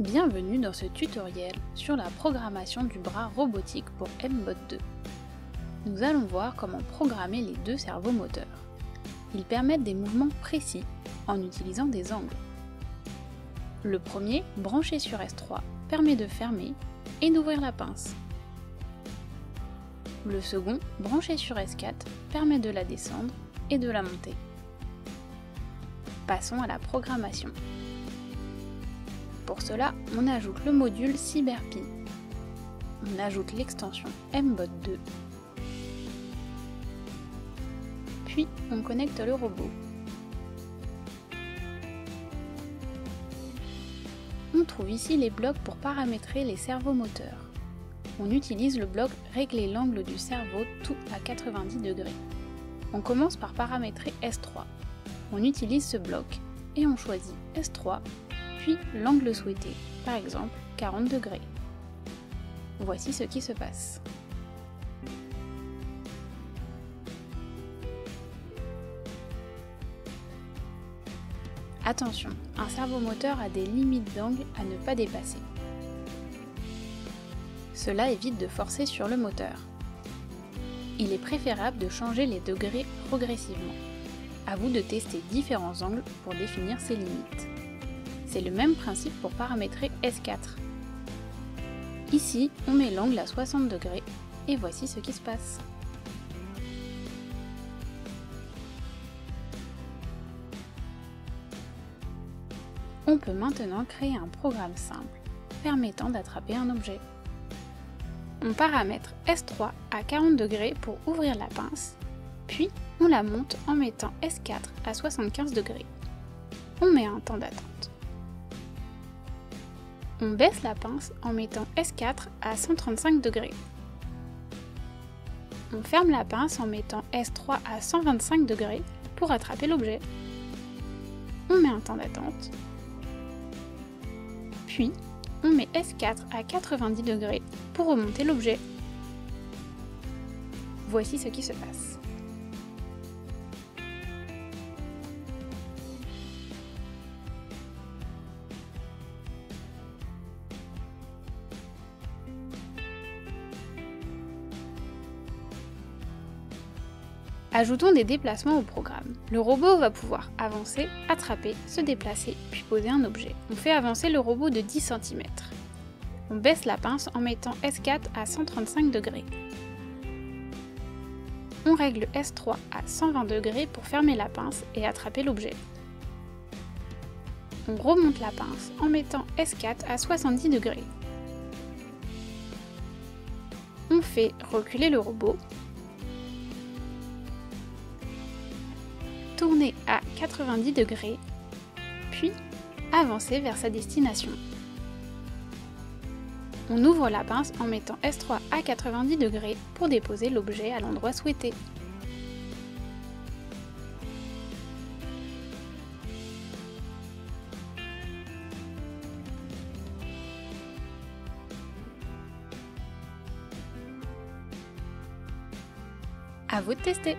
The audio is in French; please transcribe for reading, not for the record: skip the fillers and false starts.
Bienvenue dans ce tutoriel sur la programmation du bras robotique pour MBOT 2. Nous allons voir comment programmer les deux cerveaux moteurs. Ils permettent des mouvements précis en utilisant des angles. Le premier, branché sur S3, permet de fermer et d'ouvrir la pince. Le second, branché sur S4, permet de la descendre et de la monter. Passons à la programmation. Pour cela, on ajoute le module CyberPi. On ajoute l'extension MBOT 2. Puis, on connecte le robot. On trouve ici les blocs pour paramétrer les cerveaux moteurs. On utilise le bloc Régler l'angle du cerveau tout à 90 degrés. On commence par paramétrer S3. On utilise ce bloc et on choisit S3, puis l'angle souhaité, par exemple 40 degrés. Voici ce qui se passe. Attention, un servomoteur a des limites d'angle à ne pas dépasser. Cela évite de forcer sur le moteur. Il est préférable de changer les degrés progressivement. À vous de tester différents angles pour définir ces limites. C'est le même principe pour paramétrer S4. Ici, on met l'angle à 60 degrés et voici ce qui se passe. On peut maintenant créer un programme simple permettant d'attraper un objet. On paramètre S3 à 40 degrés pour ouvrir la pince, puis on la monte en mettant S4 à 75 degrés. On met un temps d'attente. On baisse la pince en mettant S4 à 135 degrés. On ferme la pince en mettant S3 à 125 degrés pour attraper l'objet. On met un temps d'attente. Puis, on met S4 à 90 degrés pour remonter l'objet. Voici ce qui se passe. Ajoutons des déplacements au programme. Le robot va pouvoir avancer, attraper, se déplacer, puis poser un objet. On fait avancer le robot de 10 cm. On baisse la pince en mettant S4 à 135 degrés. On règle S3 à 120 degrés pour fermer la pince et attraper l'objet. On remonte la pince en mettant S4 à 70 degrés. On fait reculer le robot. Tourner à 90 degrés, puis avancer vers sa destination. On ouvre la pince en mettant S3 à 90 degrés pour déposer l'objet à l'endroit souhaité. À vous de tester!